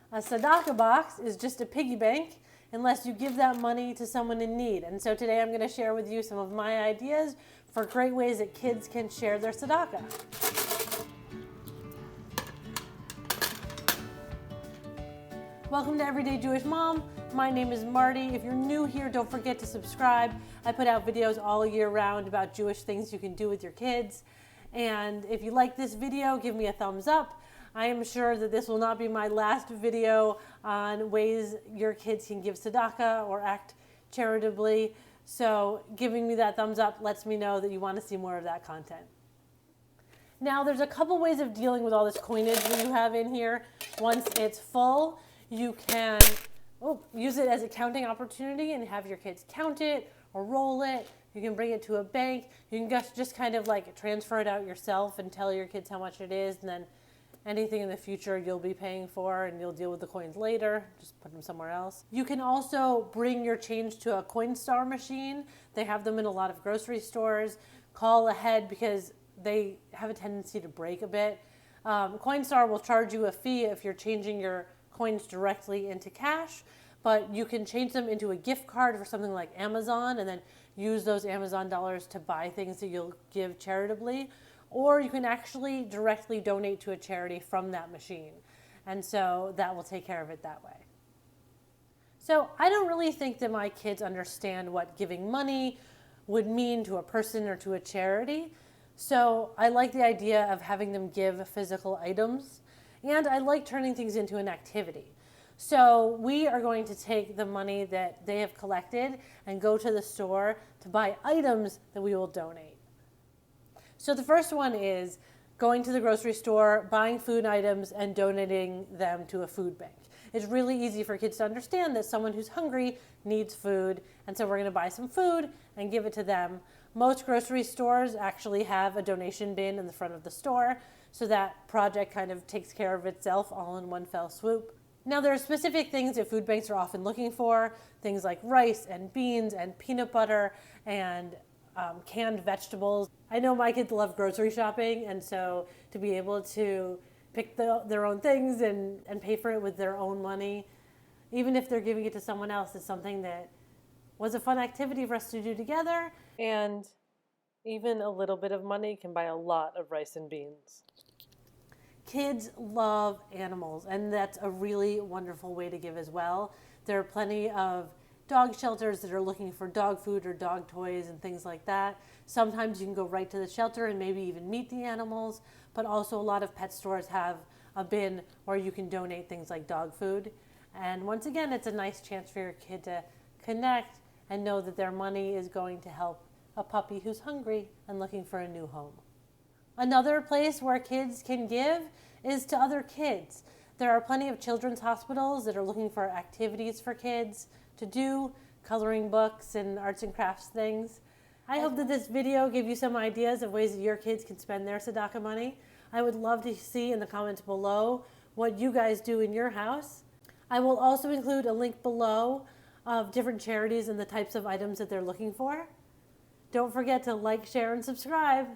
A tzedakah box is just a piggy bank unless you give that money to someone in need. And so today I'm going to share with you some of my ideas for great ways that kids can share their tzedakah. Welcome to Everyday Jewish Mom. My name is Marty. If you're new here, don't forget to subscribe. I put out videos all year round about Jewish things you can do with your kids. And if you like this video, give me a thumbs up. I am sure that this will not be my last video on ways your kids can give tzedakah or act charitably. So giving me that thumbs up lets me know that you want to see more of that content. Now there's a couple ways of dealing with all this coinage that you have in here. Once it's full, you can use it as a counting opportunity and have your kids count it or roll it. You can bring it to a bank. You can just kind of like transfer it out yourself and tell your kids how much it is, and then anything in the future you'll be paying for and you'll deal with the coins later. Just put them somewhere else. You can also bring your change to a Coinstar machine. They have them in a lot of grocery stores. Call ahead because they have a tendency to break a bit. Coinstar will charge you a fee if you're changing your coins directly into cash, but you can change them into a gift card for something like Amazon and then use those Amazon dollars to buy things that you'll give charitably. Or you can actually directly donate to a charity from that machine. And so that will take care of it that way. So I don't really think that my kids understand what giving money would mean to a person or to a charity. So I like the idea of having them give physical items. And I like turning things into an activity. So we are going to take the money that they have collected and go to the store to buy items that we will donate. So the first one is going to the grocery store, buying food items, and donating them to a food bank. It's really easy for kids to understand that someone who's hungry needs food, and so we're going to buy some food and give it to them. Most grocery stores actually have a donation bin in the front of the store, so that project kind of takes care of itself all in one fell swoop. Now there are specific things that food banks are often looking for, things like rice and beans and peanut butter and canned vegetables. I know my kids love grocery shopping, and so to be able to pick their own things and pay for it with their own money, even if they're giving it to someone else, is something that was a fun activity for us to do together. And even a little bit of money can buy a lot of rice and beans. Kids love animals, and that's a really wonderful way to give as well. There are plenty of dog shelters that are looking for dog food or dog toys and things like that. Sometimes you can go right to the shelter and maybe even meet the animals, but also a lot of pet stores have a bin where you can donate things like dog food. And once again, it's a nice chance for your kid to connect and know that their money is going to help a puppy who's hungry and looking for a new home. Another place where kids can give is to other kids. There are plenty of children's hospitals that are looking for activities for kids to do, coloring books and arts and crafts things. I hope that this video gave you some ideas of ways that your kids can spend their tzedakah money. I would love to see in the comments below what you guys do in your house. I will also include a link below of different charities and the types of items that they're looking for. Don't forget to like, share, and subscribe.